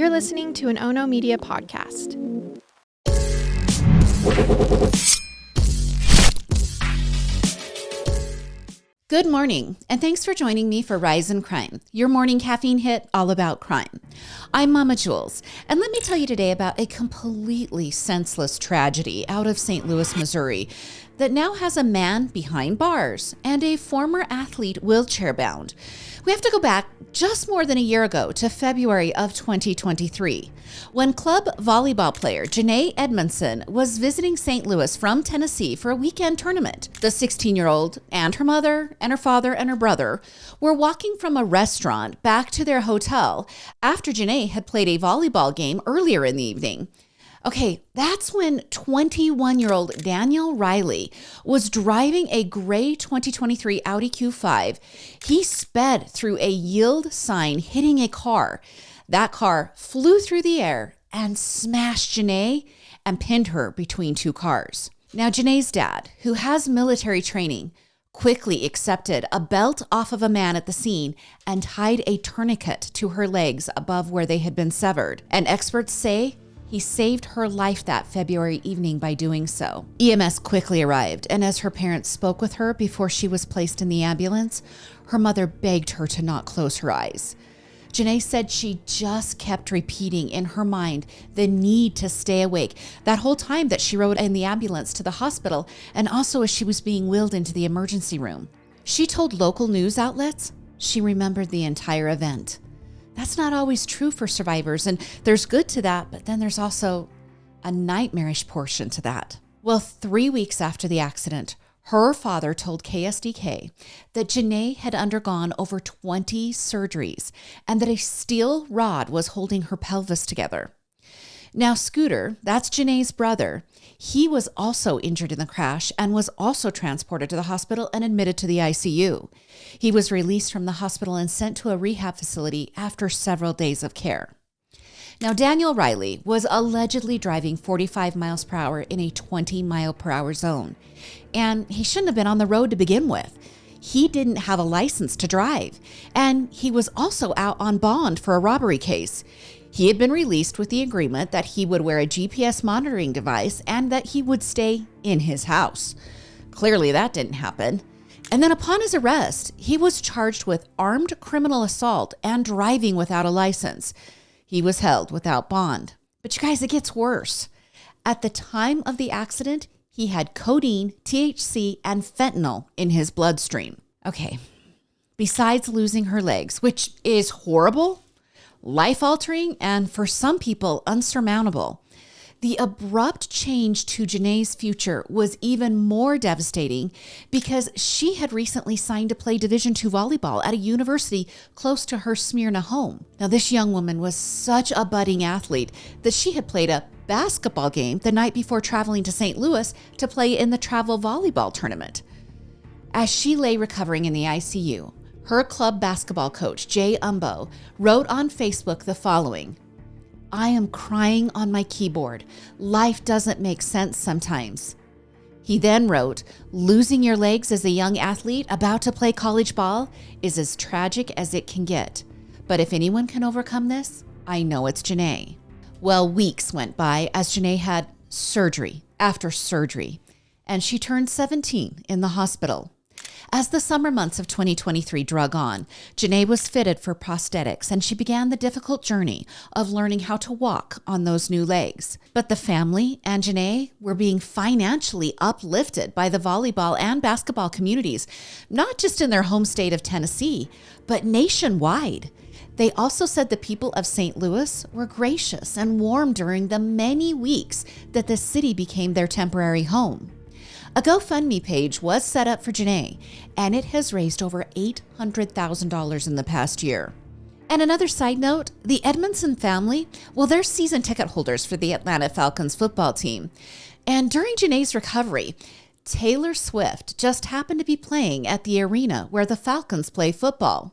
You're listening to an Ono Media podcast. Good morning, and thanks for joining me for Rise in Crime, your morning caffeine hit all about crime. I'm Mama Jules, and let me tell you today about a completely senseless tragedy out of St. Louis, Missouri, that now has a man behind bars and a former athlete wheelchair-bound. We have to go back just more than a year ago to February of 2023, when club volleyball player Janae Edmondson was visiting St. Louis from Tennessee for a weekend tournament. The 16-year-old and her mother and her father and her brother were walking from a restaurant back to their hotel after Janae had played a volleyball game earlier in the evening. Okay, that's when 21-year-old Daniel Riley was driving a gray 2023 Audi Q5. He sped through a yield sign, hitting a car. That car flew through the air and smashed Janae and pinned her between two cars. Now, Janae's dad, who has military training, quickly accepted a belt off of a man at the scene and tied a tourniquet to her legs above where they had been severed. And experts say he saved her life that February evening by doing so. EMS quickly arrived, and as her parents spoke with her before she was placed in the ambulance, her mother begged her to not close her eyes. Janae said she just kept repeating in her mind the need to stay awake that whole time that she rode in the ambulance to the hospital, and also as she was being wheeled into the emergency room. She told local news outlets she remembered the entire event. That's not always true for survivors, and there's good to that, but then there's also a nightmarish portion to that. Well, 3 weeks after the accident, her father told KSDK that Janae had undergone over 20 surgeries and that a steel rod was holding her pelvis together. Now, Scooter, that's Janae's brother, he was also injured in the crash and was also transported to the hospital and admitted to the ICU. He was released from the hospital and sent to a rehab facility after several days of care. Now, Daniel Riley was allegedly driving 45 miles per hour in a 20 mile per hour zone, and he shouldn't have been on the road to begin with. He didn't have a license to drive, and he was also out on bond for a robbery case. He had been released with the agreement that he would wear a GPS monitoring device and that he would stay in his house. Clearly that didn't happen. And then upon his arrest, he was charged with armed criminal assault and driving without a license. He was held without bond. But you guys, it gets worse. At the time of the accident, he had codeine, THC, and fentanyl in his bloodstream. Okay, besides losing her legs, which is horrible, life-altering, and for some people, unsurmountable, the abrupt change to Janae's future was even more devastating because she had recently signed to play Division II volleyball at a university close to her Smyrna home. Now, this young woman was such a budding athlete that she had played a basketball game the night before traveling to St. Louis to play in the travel volleyball tournament. As she lay recovering in the ICU, her club basketball coach, Jay Umbo, wrote on Facebook the following: "I am crying on my keyboard. Life doesn't make sense sometimes." He then wrote, "Losing your legs as a young athlete about to play college ball is as tragic as it can get. But if anyone can overcome this, I know it's Janae." Well, weeks went by as Janae had surgery after surgery, and she turned 17 in the hospital. As the summer months of 2023 drug on, Janae was fitted for prosthetics, and she began the difficult journey of learning how to walk on those new legs. But the family and Janae were being financially uplifted by the volleyball and basketball communities, not just in their home state of Tennessee, but nationwide. They also said the people of St. Louis were gracious and warm during the many weeks that the city became their temporary home. A GoFundMe page was set up for Janae, and it has raised over $800,000 in the past year. And another side note, the Edmondson family, well, they're season ticket holders for the Atlanta Falcons football team. And during Janae's recovery, Taylor Swift just happened to be playing at the arena where the Falcons play football.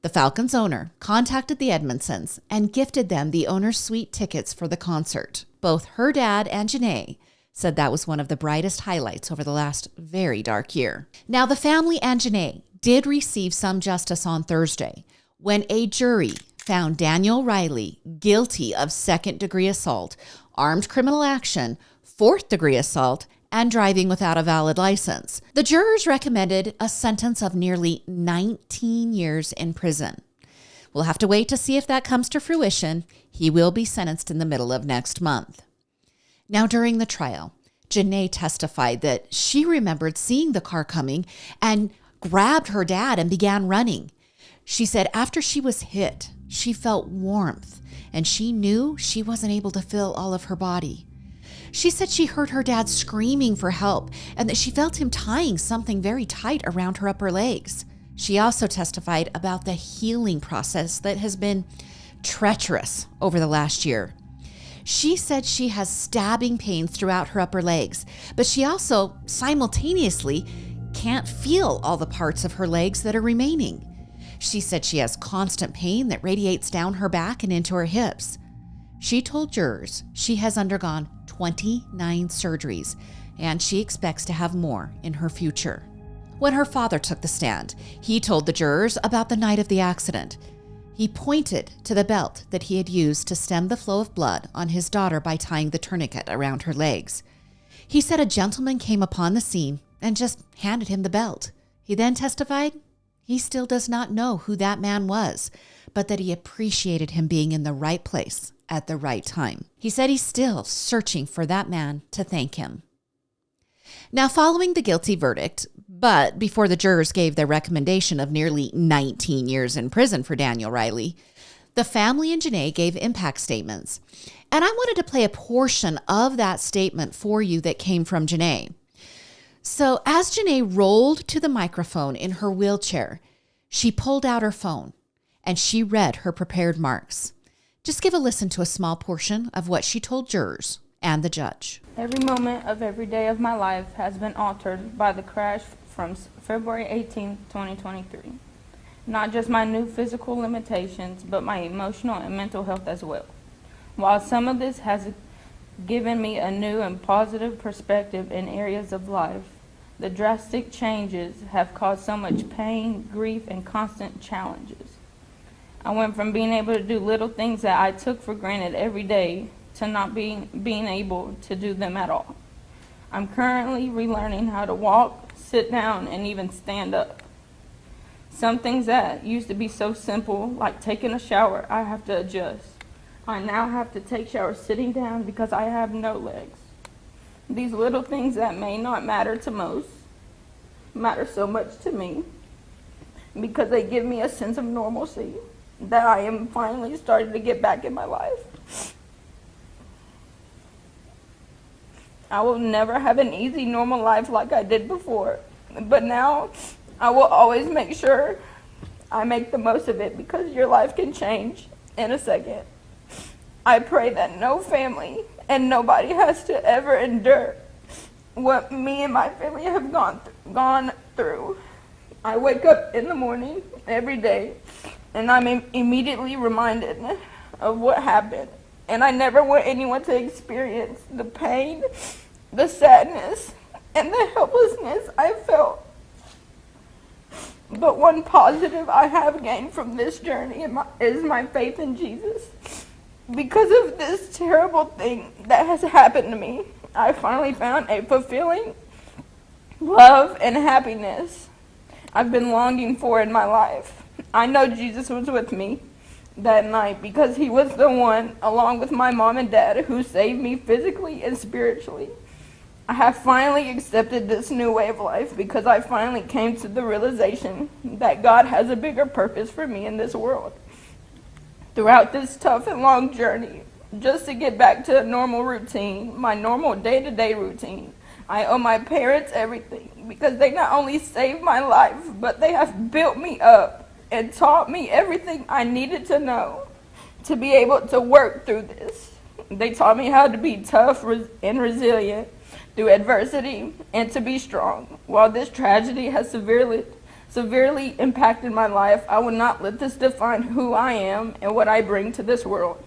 The Falcons owner contacted the Edmondsons and gifted them the owner's suite tickets for the concert. Both her dad and Janae said that was one of the brightest highlights over the last very dark year. Now, the family and Janae did receive some justice on Thursday when a jury found Daniel Riley guilty of second-degree assault, armed criminal action, fourth-degree assault, and driving without a valid license. The jurors recommended a sentence of nearly 19 years in prison. We'll have to wait to see if that comes to fruition. He will be sentenced in the middle of next month. Now, during the trial, Janae testified that she remembered seeing the car coming and grabbed her dad and began running. She said after she was hit, she felt warmth and she knew she wasn't able to feel all of her body. She said she heard her dad screaming for help and that she felt him tying something very tight around her upper legs. She also testified about the healing process that has been treacherous over the last year. She said she has stabbing pains throughout her upper legs, but she also simultaneously can't feel all the parts of her legs that are remaining. She said she has constant pain that radiates down her back and into her hips. She told jurors she has undergone 29 surgeries, and she expects to have more in her future. When her father took the stand, he told the jurors about the night of the accident. He pointed to the belt that he had used to stem the flow of blood on his daughter by tying the tourniquet around her legs. He said a gentleman came upon the scene and just handed him the belt. He then testified he still does not know who that man was, but that he appreciated him being in the right place at the right time. He said he's still searching for that man to thank him. Now, following the guilty verdict, but before the jurors gave their recommendation of nearly 19 years in prison for Daniel Riley, the family and Janae gave impact statements. And I wanted to play a portion of that statement for you that came from Janae. So as Janae rolled to the microphone in her wheelchair, she pulled out her phone and she read her prepared marks. Just give a listen to a small portion of what she told jurors and the judge. Every moment of every day of my life has been altered by the crash from February 18, 2023. Not just my new physical limitations, but my emotional and mental health as well. While some of this has given me a new and positive perspective in areas of life, the drastic changes have caused so much pain, grief, and constant challenges. I went from being able to do little things that I took for granted every day to not being able to do them at all. I'm currently relearning how to walk, sit down, and even stand up. Some things that used to be so simple, like taking a shower, I have to adjust. I now have to take showers sitting down because I have no legs. These little things that may not matter to most matter so much to me because they give me a sense of normalcy that I am finally starting to get back in my life. I will never have an easy, normal life like I did before, but now I will always make sure I make the most of it because your life can change in a second. I pray that no family and nobody has to ever endure what me and my family have gone through. I wake up in the morning every day and I'm immediately reminded of what happened. And I never want anyone to experience the pain, the sadness, and the helplessness I felt. But one positive I have gained from this journey is my faith in Jesus. Because of this terrible thing that has happened to me, I finally found a fulfilling love and happiness I've been longing for in my life. I know Jesus was with me that night because he was the one, along with my mom and dad, who saved me physically and spiritually. I have finally accepted this new way of life because I finally came to the realization that God has a bigger purpose for me in this world. Throughout this tough and long journey, just to get back to a normal routine, my normal day-to-day routine, I owe my parents everything because they not only saved my life, but they have built me up and taught me everything I needed to know to be able to work through this. They taught me how to be tough and resilient through adversity and to be strong. While this tragedy has severely impacted my life, I will not let this define who I am and what I bring to this world.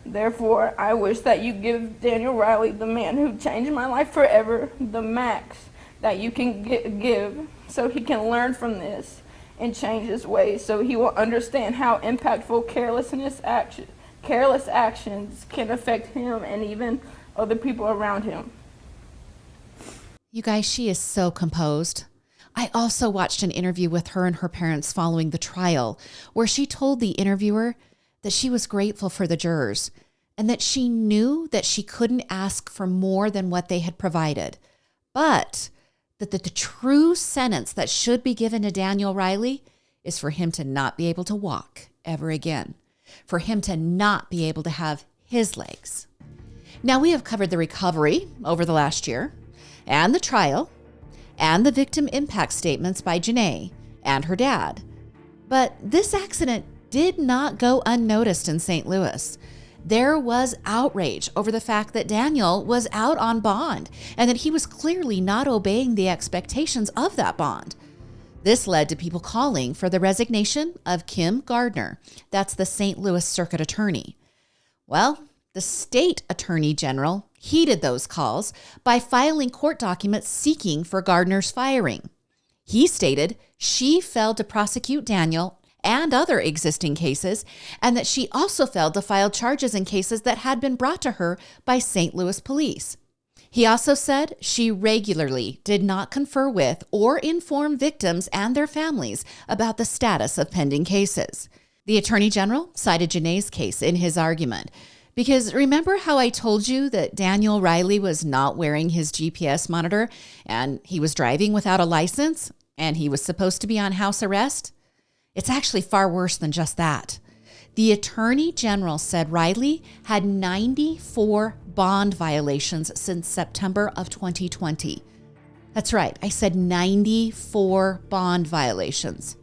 Therefore, I wish that you give Daniel Riley, the man who changed my life forever, the max that you can give so he can learn from this and change his ways so he will understand how impactful careless actions can affect him and even other people around him. You guys, she is so composed. I also watched an interview with her and her parents following the trial, where she told the interviewer that she was grateful for the jurors and that she knew that she couldn't ask for more than what they had provided, but that the true sentence that should be given to Daniel Riley is for him to not be able to walk ever again, for him to not be able to have his legs. Now, we have covered the recovery over the last year, and the trial, and the victim impact statements by Janae and her dad. But this accident did not go unnoticed in St. Louis. There was outrage over the fact that Daniel was out on bond and that he was clearly not obeying the expectations of that bond. This led to people calling for the resignation of Kim Gardner. That's the St. Louis Circuit Attorney. Well, the state attorney general heeded those calls by filing court documents seeking for Gardner's firing. He stated she failed to prosecute Daniel and other existing cases, and that she also failed to file charges in cases that had been brought to her by St. Louis police. He also said she regularly did not confer with or inform victims and their families about the status of pending cases. The Attorney General cited Janae's case in his argument, because remember how I told you that Daniel Riley was not wearing his GPS monitor and he was driving without a license and he was supposed to be on house arrest? It's actually far worse than just that. The Attorney General said Riley had 94 bond violations since September of 2020. That's right, I said 94 bond violations.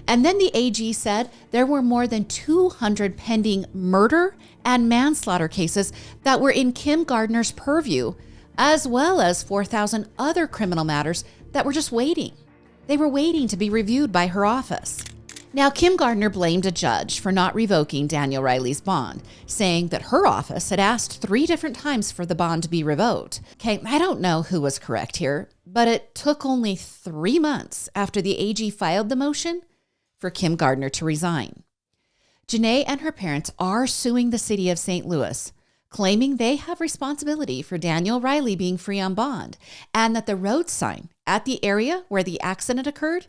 And then the AG said there were more than 200 pending murder and manslaughter cases that were in Kim Gardner's purview, as well as 4,000 other criminal matters that were just waiting. They were waiting to be reviewed by her office. Now, Kim Gardner blamed a judge for not revoking Daniel Riley's bond, saying that her office had asked 3 different times for the bond to be revoked. Okay, I don't know who was correct here, but it took only 3 months after the AG filed the motion for Kim Gardner to resign. Janae and her parents are suing the city of St. Louis, claiming they have responsibility for Daniel Riley being free on bond, and that the road sign at the area where the accident occurred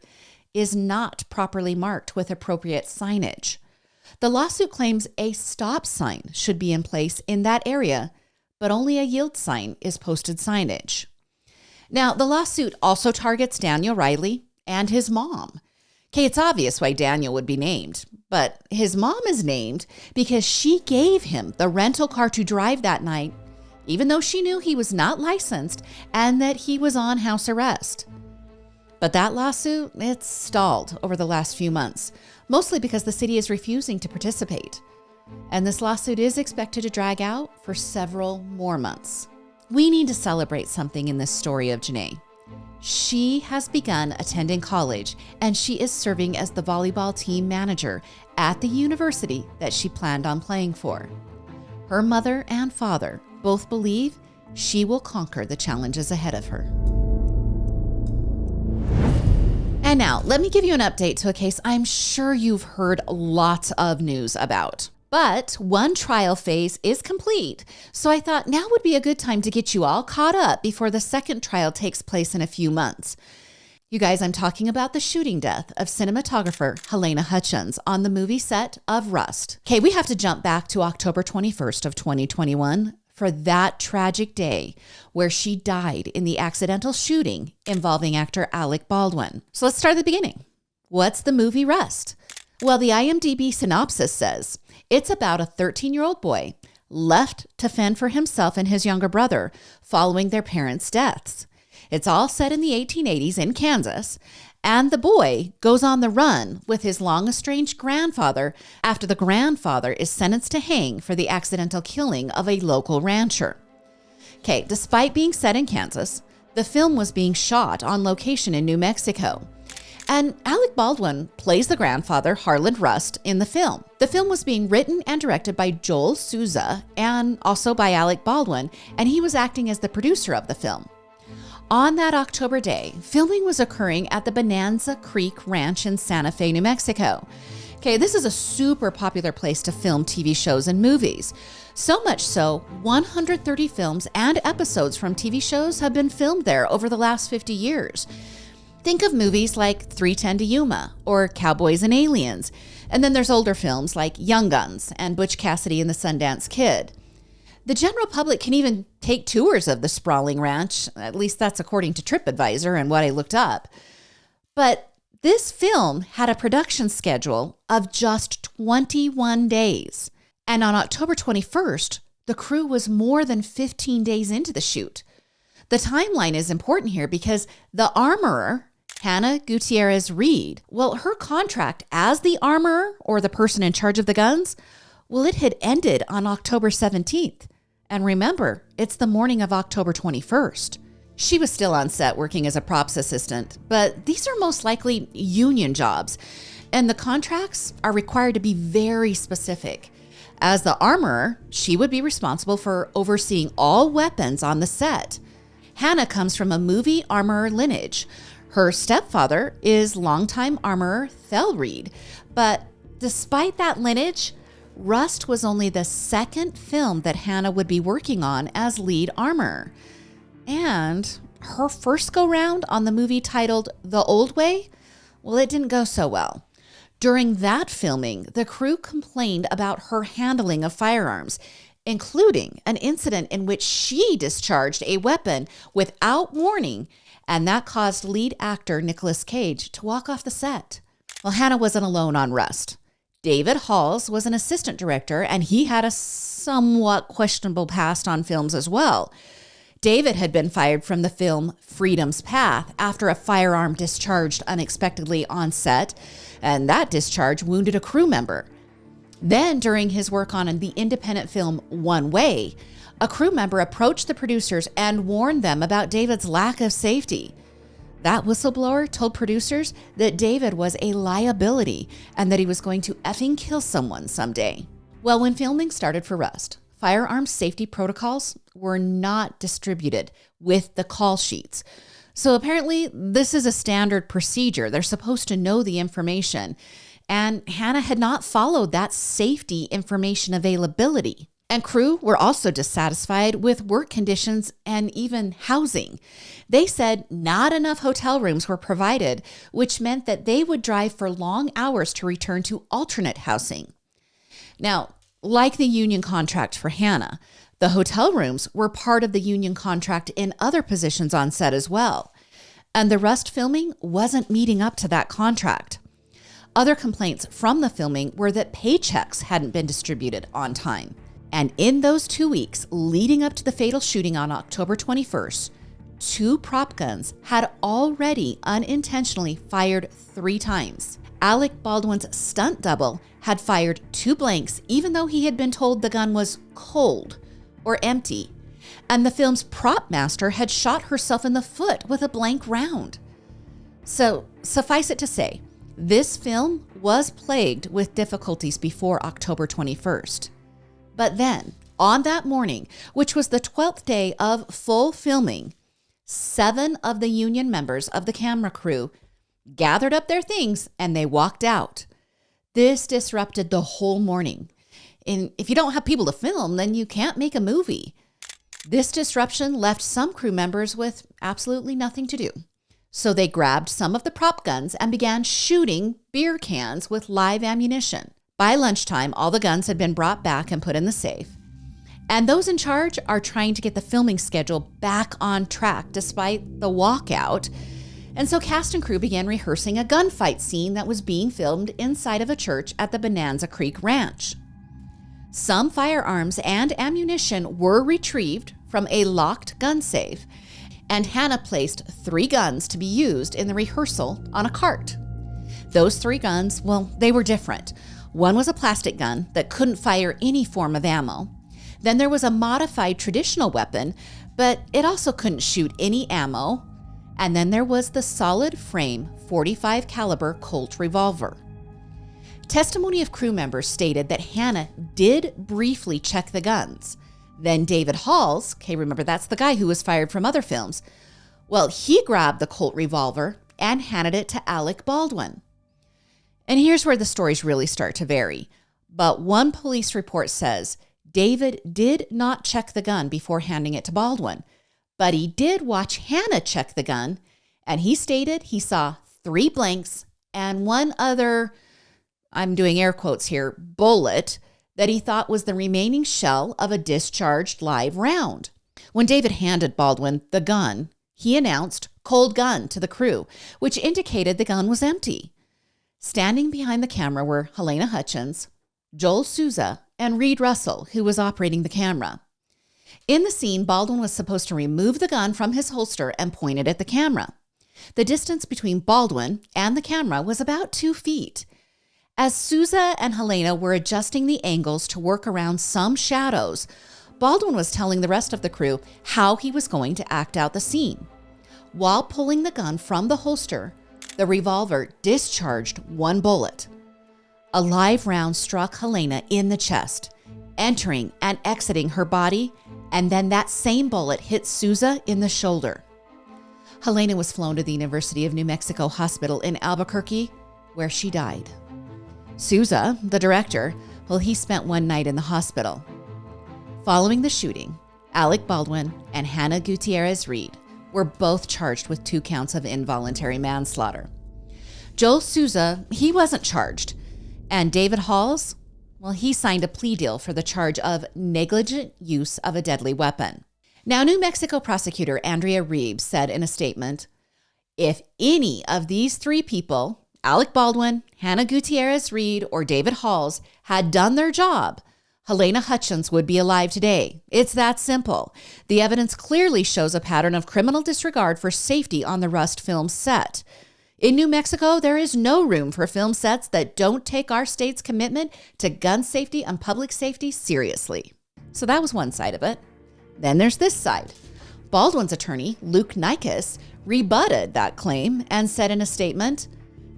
is not properly marked with appropriate signage. The lawsuit claims a stop sign should be in place in that area, but only a yield sign is posted signage. Now, the lawsuit also targets Daniel Riley and his mom. Okay, it's obvious why Daniel would be named, but his mom is named because she gave him the rental car to drive that night, even though she knew he was not licensed and that he was on house arrest. But that lawsuit, it's stalled over the last few months, mostly because the city is refusing to participate. And this lawsuit is expected to drag out for several more months. We need to celebrate something in this story of Janae. She has begun attending college, and she is serving as the volleyball team manager at the university that she planned on playing for. Her mother and father both believe she will conquer the challenges ahead of her. And now, let me give you an update to a case I'm sure you've heard lots of news about. But one trial phase is complete, so I thought now would be a good time to get you all caught up before the second trial takes place in a few months. You guys, I'm talking about the shooting death of cinematographer Helena Hutchins on the movie set of Rust. Okay, we have to jump back to October 21st of 2021 for that tragic day where she died in the accidental shooting involving actor Alec Baldwin. So let's start at the beginning. What's the movie Rust? Well, the IMDb synopsis says it's about a 13-year-old boy left to fend for himself and his younger brother following their parents' deaths. It's all set in the 1880s in Kansas, and the boy goes on the run with his long-estranged grandfather after the grandfather is sentenced to hang for the accidental killing of a local rancher. Okay, despite being set in Kansas, the film was being shot on location in New Mexico. And Alec Baldwin plays the grandfather, Harland Rust, in the film. The film was being written and directed by Joel Souza and also by Alec Baldwin, and he was acting as the producer of the film. On that October day, filming was occurring at the Bonanza Creek Ranch in Santa Fe, New Mexico. Okay, this is a super popular place to film TV shows and movies. So much so, 130 films and episodes from TV shows have been filmed there over the last 50 years. Think of movies like 3:10 to Yuma or Cowboys and Aliens. And then there's older films like Young Guns and Butch Cassidy and the Sundance Kid. The general public can even take tours of the sprawling ranch, at least that's according to TripAdvisor and what I looked up. But this film had a production schedule of just 21 days. And on October 21st, the crew was more than 15 days into the shoot. The timeline is important here because the armorer, Hannah Gutierrez Reed, well, her contract as the armorer or the person in charge of the guns, well, it had ended on October 17th. And remember, it's the morning of October 21st. She was still on set working as a props assistant, but these are most likely union jobs, and the contracts are required to be very specific. As the armorer, she would be responsible for overseeing all weapons on the set. Hannah comes from a movie armorer lineage. Her stepfather is longtime armorer Thel Reed, but despite that lineage, Rust was only the second film that Hannah would be working on as lead armorer. And her first go-round on the movie titled The Old Way, well, it didn't go so well. During that filming, the crew complained about her handling of firearms, including an incident in which she discharged a weapon without warning, and that caused lead actor Nicolas Cage to walk off the set. Well, Hannah wasn't alone on Rust. David Halls was an assistant director, and he had a somewhat questionable past on films as well. David had been fired from the film Freedom's Path after a firearm discharged unexpectedly on set, and that discharge wounded a crew member. Then, during his work on the independent film One Way, a crew member approached the producers and warned them about David's lack of safety. That whistleblower told producers that David was a liability and that he was going to effing kill someone someday. Well, when filming started for Rust, firearms safety protocols were not distributed with the call sheets. So apparently this is a standard procedure. They're supposed to know the information. And Hannah had not followed that safety information availability. And crew were also dissatisfied with work conditions and even housing. They said not enough hotel rooms were provided, which meant that they would drive for long hours to return to alternate housing. Now, like the union contract for Hannah, the hotel rooms were part of the union contract in other positions on set as well. And the Rust filming wasn't meeting up to that contract. Other complaints from the filming were that paychecks hadn't been distributed on time. And in those 2 weeks leading up to the fatal shooting on October 21st, 2 prop guns had already unintentionally fired 3 times. Alec Baldwin's stunt double had fired 2 blanks even though he had been told the gun was cold or empty. And the film's prop master had shot herself in the foot with a blank round. So suffice it to say, this film was plagued with difficulties before October 21st. But then, on that morning, which was the 12th day of full filming, 7 of the union members of the camera crew gathered up their things and they walked out. This disrupted the whole morning. And if you don't have people to film, then you can't make a movie. This disruption left some crew members with absolutely nothing to do. So they grabbed some of the prop guns and began shooting beer cans with live ammunition. By lunchtime, all the guns had been brought back and put in the safe. And those in charge are trying to get the filming schedule back on track despite the walkout. And so cast and crew began rehearsing a gunfight scene that was being filmed inside of a church at the Bonanza Creek Ranch. Some firearms and ammunition were retrieved from a locked gun safe, and Hannah placed 3 guns to be used in the rehearsal on a cart. Those 3 guns, well, they were different. One was a plastic gun that couldn't fire any form of ammo. Then there was a modified traditional weapon, but it also couldn't shoot any ammo. And then there was the solid frame .45 caliber Colt revolver. Testimony of crew members stated that Hannah did briefly check the guns. Then David Halls, okay, remember that's the guy who was fired from other films, Well, he grabbed the Colt revolver and handed it to Alec Baldwin. And here's where the stories really start to vary. But one police report says David did not check the gun before handing it to Baldwin, but he did watch Hannah check the gun, and he stated he saw 3 blanks and one other, I'm doing air quotes here, bullet that he thought was the remaining shell of a discharged live round. When David handed Baldwin the gun, he announced "cold gun" to the crew, which indicated the gun was empty. Standing behind the camera were Helena Hutchins, Joel Souza, and Reed Russell, who was operating the camera. In the scene, Baldwin was supposed to remove the gun from his holster and point it at the camera. The distance between Baldwin and the camera was about 2 feet. As Souza and Helena were adjusting the angles to work around some shadows, Baldwin was telling the rest of the crew how he was going to act out the scene. While pulling the gun from the holster, the revolver discharged 1 bullet. A live round struck Helena in the chest, entering and exiting her body, and then that same bullet hit Souza in the shoulder. Helena was flown to the University of New Mexico Hospital in Albuquerque, where she died. Souza, the director, well, he spent one night in the hospital. Following the shooting, Alec Baldwin and Hannah Gutierrez Reed were both charged with 2 counts of involuntary manslaughter. Joel Souza, he wasn't charged. And David Halls, well, he signed a plea deal for the charge of negligent use of a deadly weapon. Now, New Mexico prosecutor Andrea Reeves said in a statement, "If any of these 3 people, Alec Baldwin, Hannah Gutierrez Reed, or David Halls, had done their job, Helena Hutchins would be alive today. It's that simple. The evidence clearly shows a pattern of criminal disregard for safety on the Rust film set. In New Mexico, there is no room for film sets that don't take our state's commitment to gun safety and public safety seriously." So that was one side of it. Then there's this side. Baldwin's attorney, Luke Nikas, rebutted that claim and said in a statement,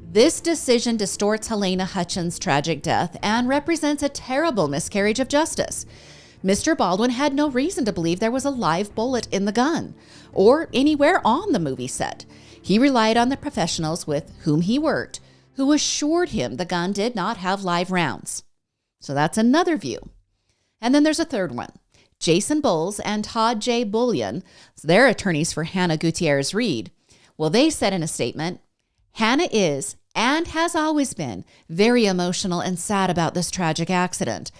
"This decision distorts Helena Hutchins' tragic death and represents a terrible miscarriage of justice. Mr. Baldwin had no reason to believe there was a live bullet in the gun or anywhere on the movie set. He relied on the professionals with whom he worked, who assured him the gun did not have live rounds." So that's another view. And then there's a third one. Jason Bowles and Todd J. Bullion, they're attorneys for Hannah Gutierrez Reed. Well, they said in a statement, "Hannah is, and has always been, very emotional and sad about this tragic accident.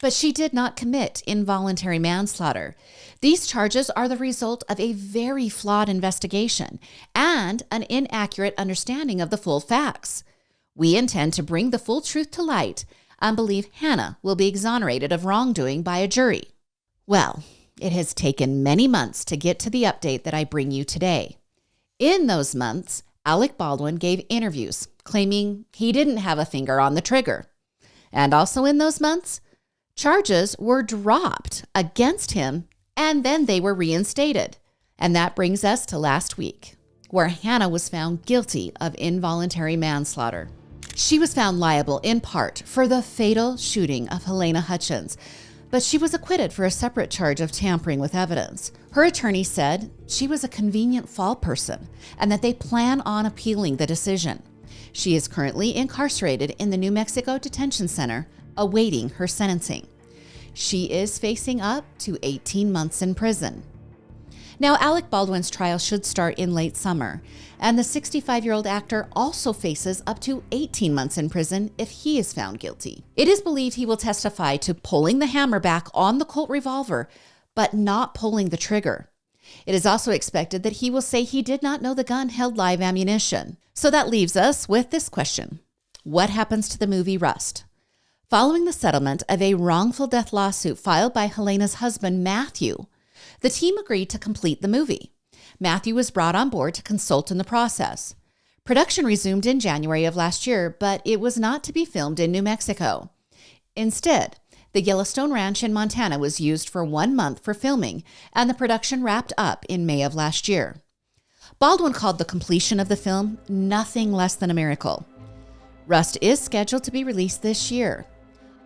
But she did not commit involuntary manslaughter. These charges are the result of a very flawed investigation and an inaccurate understanding of the full facts. We intend to bring the full truth to light and believe Hannah will be exonerated of wrongdoing by a jury." Well, it has taken many months to get to the update that I bring you today. In those months, Alec Baldwin gave interviews claiming he didn't have a finger on the trigger. And also in those months, charges were dropped against him and then they were reinstated. And that brings us to last week, where Hannah was found guilty of involuntary manslaughter. She was found liable in part for the fatal shooting of Helena Hutchins, but she was acquitted for a separate charge of tampering with evidence. Her attorney said she was a convenient fall person and that they plan on appealing the decision. She is currently incarcerated in the New Mexico Detention Center, awaiting her sentencing. She is facing up to 18 months in prison. Now, Alec Baldwin's trial should start in late summer, and the 65-year-old actor also faces up to 18 months in prison if he is found guilty. It is believed he will testify to pulling the hammer back on the Colt revolver, but not pulling the trigger. It is also expected that he will say he did not know the gun held live ammunition. So that leaves us with this question. What happens to the movie Rust? Following the settlement of a wrongful death lawsuit filed by Helena's husband, Matthew, the team agreed to complete the movie. Matthew was brought on board to consult in the process. Production resumed in January of last year, but it was not to be filmed in New Mexico. Instead, the Yellowstone Ranch in Montana was used for 1 month for filming, and the production wrapped up in May of last year. Baldwin called the completion of the film nothing less than a miracle. Rust is scheduled to be released this year.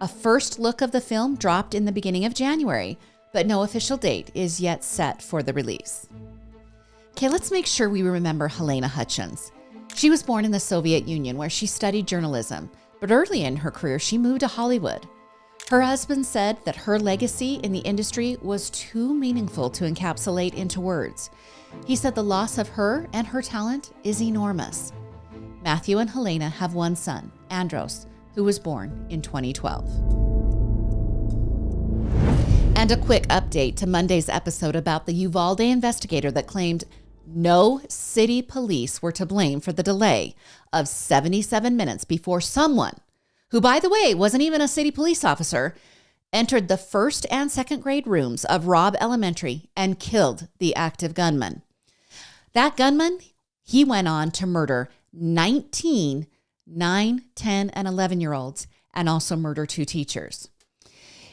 A first look of the film dropped in the beginning of January, but no official date is yet set for the release. Okay, let's make sure we remember Helena Hutchins. She was born in the Soviet Union where she studied journalism, but early in her career, she moved to Hollywood. Her husband said that her legacy in the industry was too meaningful to encapsulate into words. He said the loss of her and her talent is enormous. Matthew and Helena have one son, Andros, who was born in 2012. And a quick update to Monday's episode about the Uvalde investigator that claimed no city police were to blame for the delay of 77 minutes before someone, who, by the way, wasn't even a city police officer, entered the first and second grade rooms of Robb Elementary and killed the active gunman. That gunman, he went on to murder 19 9, 10, and 11-year-olds and also murder 2 teachers.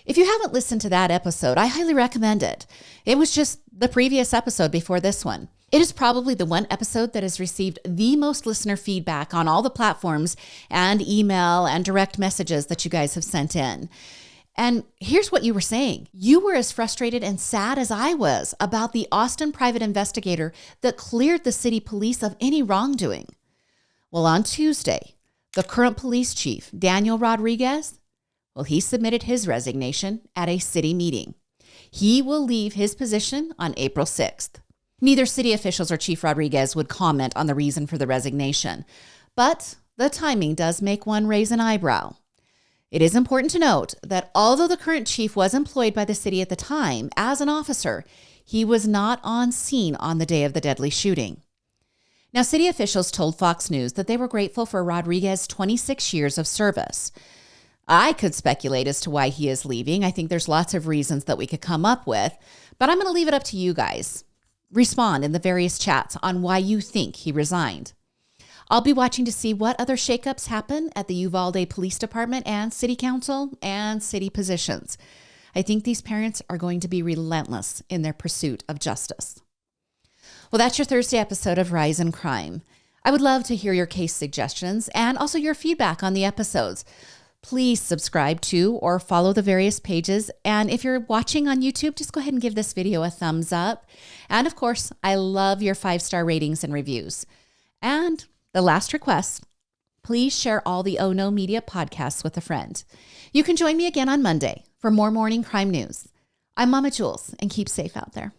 If you haven't listened to that episode, I highly recommend it. It was just the previous episode before this one. It is probably the one episode that has received the most listener feedback on all the platforms and email and direct messages that you guys have sent in. And here's what you were saying. You were as frustrated and sad as I was about the Austin private investigator that cleared the city police of any wrongdoing. Well, on Tuesday, the current police chief, Daniel Rodriguez, he submitted his resignation at a city meeting. He will leave his position on April 6th. Neither city officials or Chief Rodriguez would comment on the reason for the resignation, but the timing does make one raise an eyebrow. It is important to note that although the current chief was employed by the city at the time as an officer, he was not on scene on the day of the deadly shooting. Now, city officials told Fox News that they were grateful for Rodriguez's 26 years of service. I could speculate as to why he is leaving. I think there's lots of reasons that we could come up with, but I'm going to leave it up to you guys. Respond in the various chats on why you think he resigned. I'll be watching to see what other shakeups happen at the Uvalde Police Department and City Council and city positions. I think these parents are going to be relentless in their pursuit of justice. Well, that's your Thursday episode of Rise in Crime. I would love to hear your case suggestions and also your feedback on the episodes. Please subscribe to or follow the various pages. And if you're watching on YouTube, just go ahead and give this video a thumbs up. And of course, I love your 5-star ratings and reviews. And the last request, please share all the Oh No Media podcasts with a friend. You can join me again on Monday for more morning crime news. I'm Mama Jules, and keep safe out there.